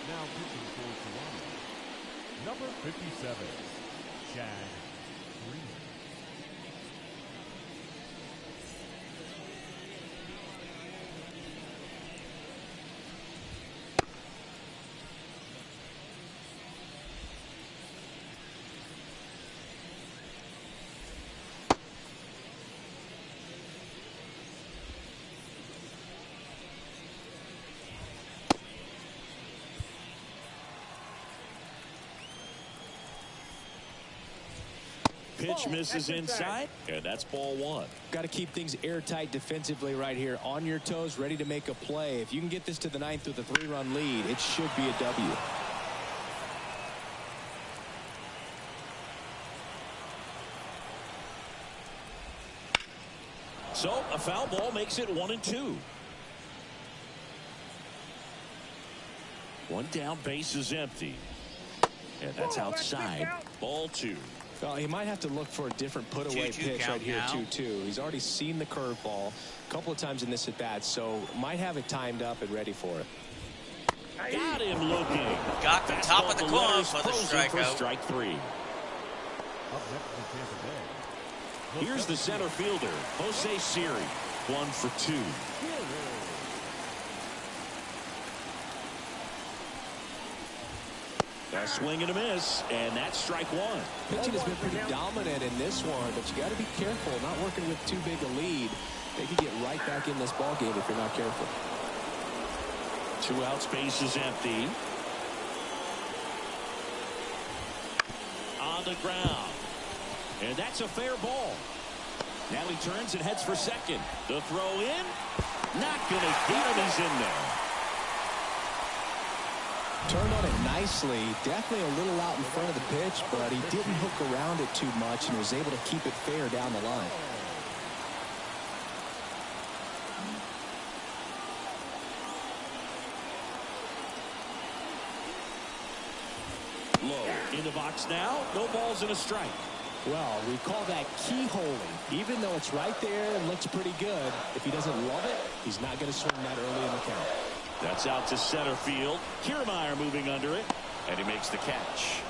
Now pitching for Toronto, number 57, Chad Green. Pitch misses inside, and that's ball 1. Got to keep things airtight defensively right here. On your toes, ready to make a play. If you can get this to the 9th with a 3-run lead, it should be a W. So a foul ball makes it 1-2. 1 down, base is empty. And that's outside. Ball 2. Well, he might have to look for a different put-away 2-2 pitch right here, now. 2-2. He's already seen the curveball a couple of times in this at-bat, so might have it timed up and ready for it. Got him looking. Got the top of the corner letters for the frozen for strikeout. strike 3. Up next is Tampa Bay. Here's the center fielder, Jose Siri. 1 for 2. A swing and a miss, and that's strike 1. Pitching has been pretty dominant in this one, but you got to be careful, not working with too big a lead. They could get right back in this ball game if you're not careful. 2 outs, base is empty. On the ground. And that's a fair ball. Now he turns and heads for second. The throw in. Not going to get him. He's in there. Turned on it nicely. Definitely a little out in front of the pitch, but he didn't hook around it too much and was able to keep it fair down the line. Low in the box now. No balls and a strike. Well, we call that keyholing. Even though it's right there and looks pretty good, if he doesn't love it, he's not going to swing that early in the count. That's out to center field. Kiermaier moving under it, and he makes the catch.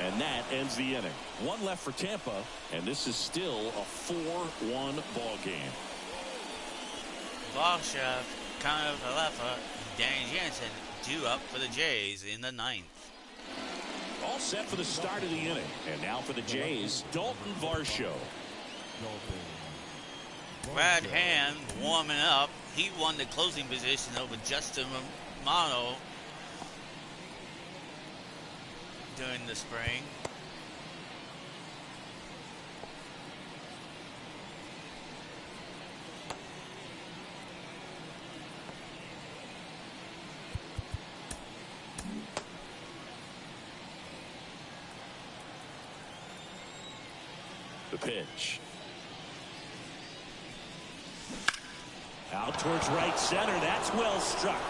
And that ends the inning. 1 left for Tampa, and this is still a 4-1 ball game. Varsha, Connor Valefa, and Danny Jansen due up for the Jays in the 9th. All set for the start of the inning. And now for the Jays, Dalton Varsho. Brad Hand warming up. He won the closing position over Justin Romano during the spring. The pitch. Out towards right center. That's well struck.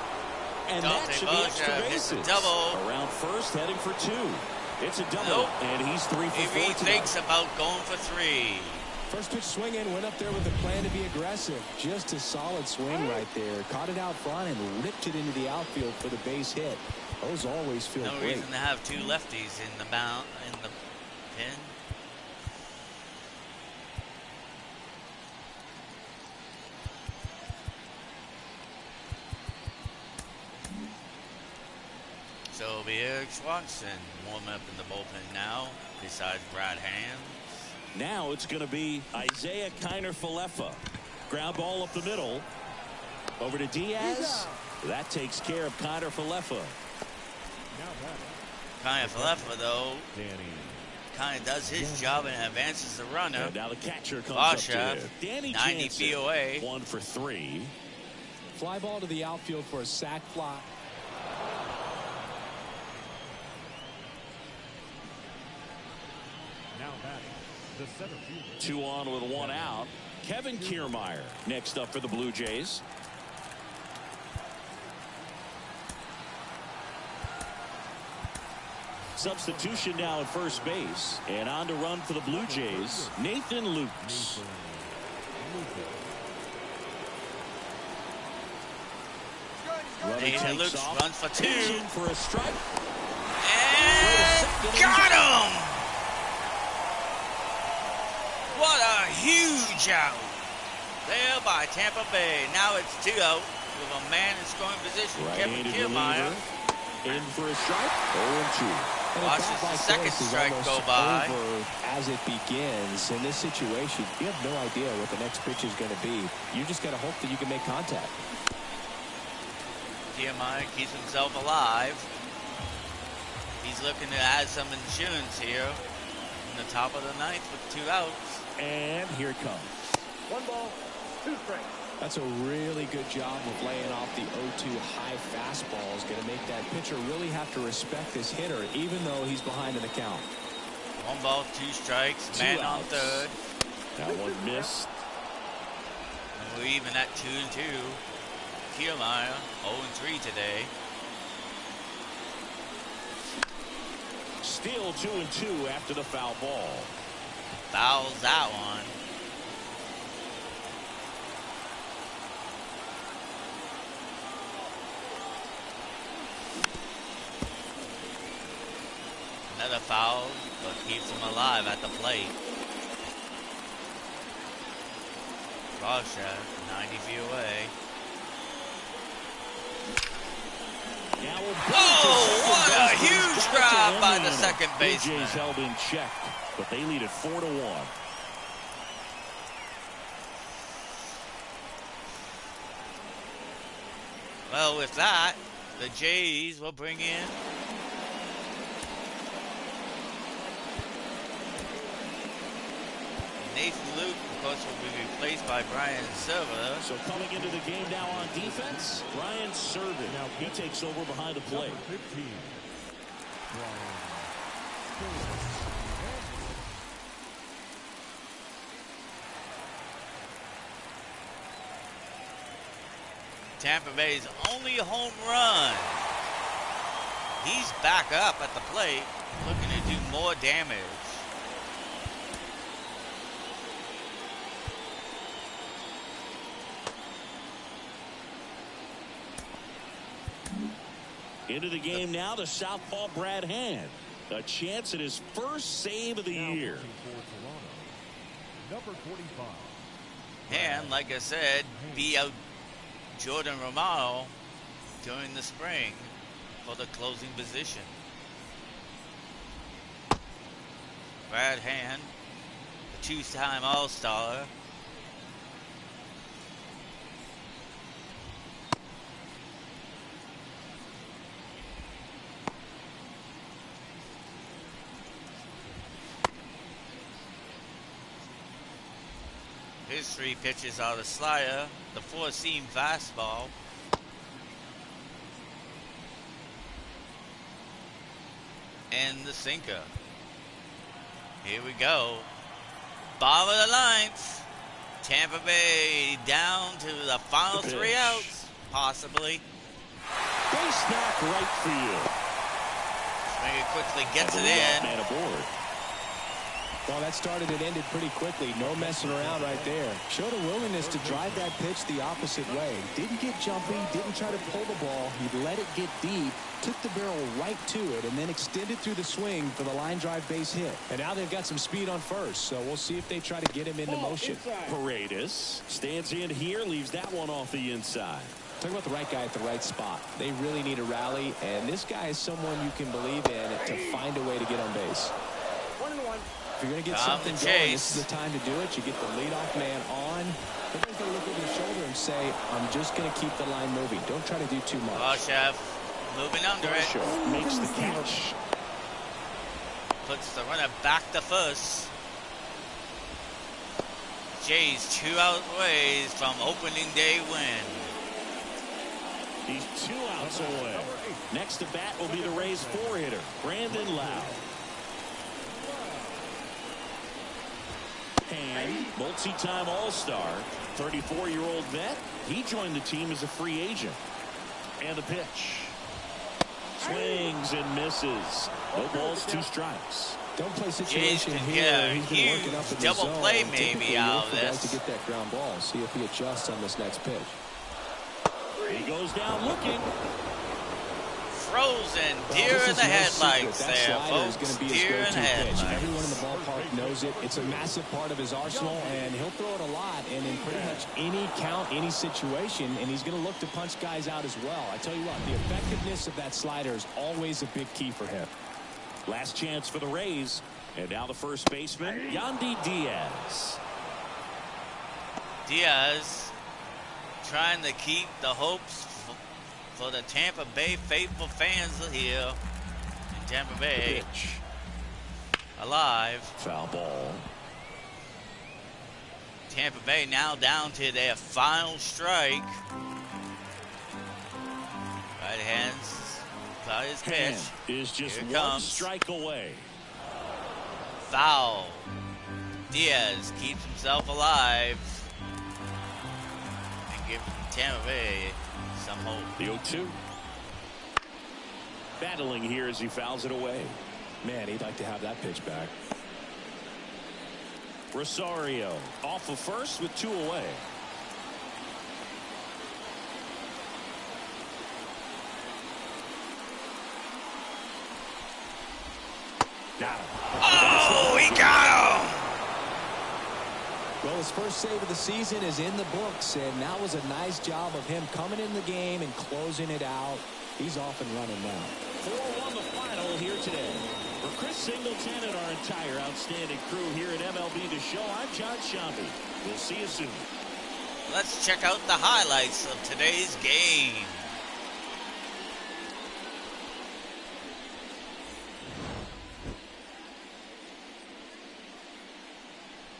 And that should be extra bases. Double. Around first, heading for 2. It's a double. Nope. And he's 3 for 4 He tonight. thinks about going for 3. First pitch swinging, went up there with a plan to be aggressive. Just a solid swing right there. Caught it out front and ripped it into the outfield for the base hit. Those always feel No great. reason to have 2 lefties in the pin. So it'll be Eric Swanson warming up in the bullpen now, besides Brad Hand. Now it's going to be Isaiah Kiner-Falefa. Ground ball up the middle. Over to Diaz. That takes care of Kiner-Falefa. Kiner-Falefa, though, kind of does his job and advances the runner. And now the catcher comes Varsha, up to Danny 90 Jansen. feet away. 1 for 3. Fly ball to the outfield for a sac fly. Now batting, the center fielder. 2 on with 1 out. Kevin Kiermaier next up for the Blue Jays. Substitution now at first base. And on to run for the Blue Jays, Nathan Lukes. Nathan Lukes runs for 2. For a strike. And got him! What a huge out there by Tampa Bay. Now it's 2 out with a man in scoring position. Kevin Right-handed Kiermaier. reliever. In for a strike. 0-2. Watches the second strike go by. Over as it begins. In this situation, you have no idea what the next pitch is going to be. You just got to hope that you can make contact. Kiermaier keeps himself alive. He's looking to add some insurance here in the top of the 9th with 2 outs. And here it comes. 1 ball, 2 strikes. That's a really good job of laying off the 0-2 high fastball. Is going to make that pitcher really have to respect this hitter, even though he's behind in the count. 1 ball, 2 strikes, 2 man outs. on third. That one missed. And we're even at 2-2. Kiermaier 0-3 today. Still 2-2 after the foul ball. Fouls that one. Another foul, but keeps him alive at the plate. Russia, 90 feet away. Oh, what a huge grab by the second baseman. Blue Jays held in check, but they lead it 4-1. Well, with that, the Jays will bring in Nathan Luke, of course, will be replaced by Brian Silva. So coming into the game now on defense, Brian Silva. Now he takes over behind the plate. 15. Tampa Bay's only home run. He's back up at the plate, looking to do more damage. Into the game now, the southpaw Brad Hand. A chance at his first save of the year. Number 45. And like I said, beat out Jordan Romano during the spring for the closing position. Brad Hand, a two-time All-Star. His three pitches are the slider, the four-seam fastball, and the sinker. Here we go. Bottom of the ninth. Tampa Bay down to the final three outs, possibly. Base knock right field. Springer quickly gets it in. Man aboard. Well, that started and ended pretty quickly. No messing around right there. Showed a willingness to drive that pitch the opposite way. Didn't get jumpy, didn't try to pull the ball. He let it get deep, took the barrel right to it, and then extended through the swing for the line drive base hit. And now they've got some speed on first, so we'll see if they try to get him into motion. Paredes stands in here, leaves that one off the inside. Talk about the right guy at the right spot. They really need a rally, and this guy is someone you can believe in to find a way to get on base. 1-1. If you're going to get something going, this is the time to do it. You get the leadoff man on. Everybody's going to look over your shoulder and say, I'm just going to keep the line moving. Don't try to do too much. Chef moving under it. Makes the catch. Puts the runner back to first. Jays 2 out ways from opening day win. He's 2 outs away. Next to bat will be the Rays 4-hitter, Brandon Lowe. And multi-time All-Star, 34-year-old vet. He joined the team as a free agent. And the pitch. Swings and misses. No balls, 2 strikes. Don't play Jays situation can here. get a He's been working up in huge the double zone. play Typically, maybe out look of for guys this. to get that ground ball. See if he adjusts on this next pitch. He goes down looking. Frozen. Deer This in is the no headlights secret. there, That slider is folks. going to be his Deer in the go-to pitch. headlights. Everyone in the ballpark knows it. It's a massive part of his arsenal, and he'll throw it a lot and in pretty much any count, any situation, and he's going to look to punch guys out as well. I tell you what, the effectiveness of that slider is always a big key for him. Last chance for the Rays. And now the first baseman, Yandy Diaz. Diaz trying to keep the hopes for the Tampa Bay faithful fans here in Tampa Bay Pitch. alive. Foul ball. Tampa Bay now down to their final strike. Right hands got his pitch. Hand is just Here it one comes. strike away. Foul. Diaz keeps himself alive and gives Tampa Bay some hope. The 0-2. Battling here as he fouls it away. Man, he'd like to have that pitch back. Rosario off of first with 2 away. Got him. Oh, he got him! Well, his first save of the season is in the books, and that was a nice job of him coming in the game and closing it out. He's off and running now. 4-1 the final here today. For Chris Singleton and our entire outstanding crew here at MLB The Show, I'm John Shambi. We'll see you soon. Let's check out the highlights of today's game.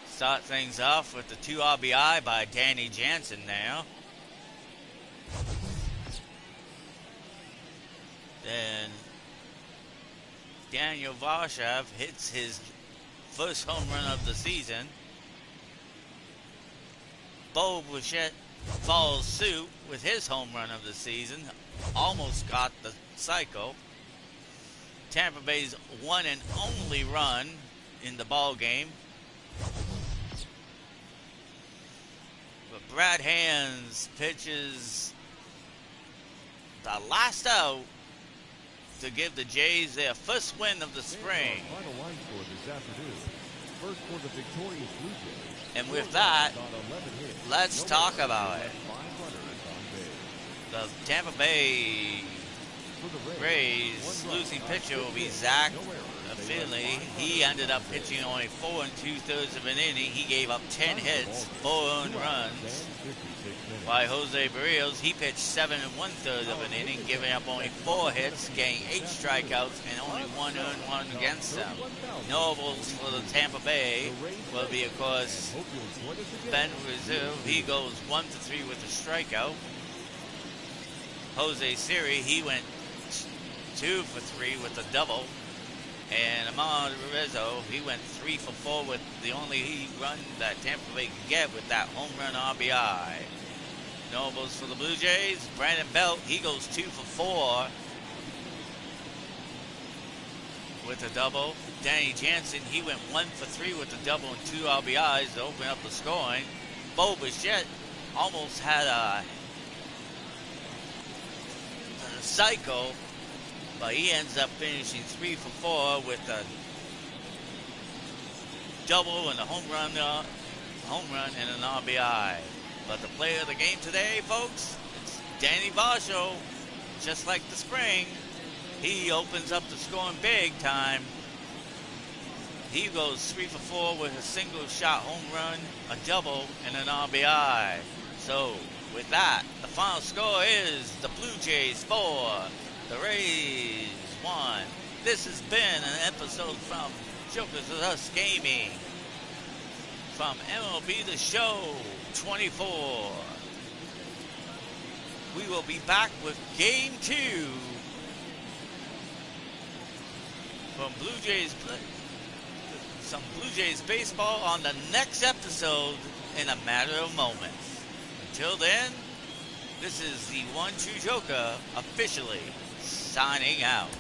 Start things off with the 2 RBI by Danny Jansen now. Then Daniel Varshav hits his first home run of the season. Bo Bichette follows suit with his home run of the season. Almost got the cycle. Tampa Bay's one and only run in the ball game. But Brad Hands pitches the last out to give the Jays their first win of the spring. Final line score this afternoon. First for the victorious Blue Jays. And with that, On 11 hits, let's no talk errors, about it. 5 runners on base. The Tampa Bay For the Rays one run, losing 5 pitcher will be hits, Zach no errors. They Finley. left 5 He runners ended on up base. pitching only 4 2/3 of an inning. He gave up 10 hits, 4 earned runs. By Jose Barrios, he pitched 7 1/3 of an inning, giving up only 4 hits, getting 8 strikeouts, and only 1 earned run against them. Notables for the Tampa Bay will be, of course, Ben Rizzo. He goes 1 for 3 with a strikeout. Jose Siri, he went 2 for 3 with a double. And Amar Rizzo, he went 3 for 4 with the only run that Tampa Bay could get with that home run RBI. Notables for the Blue Jays, Brandon Belt, he goes 2 for 4 with a double. Danny Jansen, he went 1 for 3 with a double and 2 RBIs to open up the scoring. Bo Bichette almost had a cycle, but he ends up finishing 3 for 4 with a double and a home run and an RBI. But the player of the game today, folks, it's Danny Varshav. Just like the spring, he opens up the scoring big time. He goes 3 for 4 with a single shot home run, a double, and an RBI. So with that, the final score is the Blue Jays 4, the Rays 1. This has been an episode from Jokers with Us Gaming from MLB The Show 24. We will be back with Game 2 from some Blue Jays baseball on the next episode in a matter of moments. Until then, this is the One True Joker officially signing out.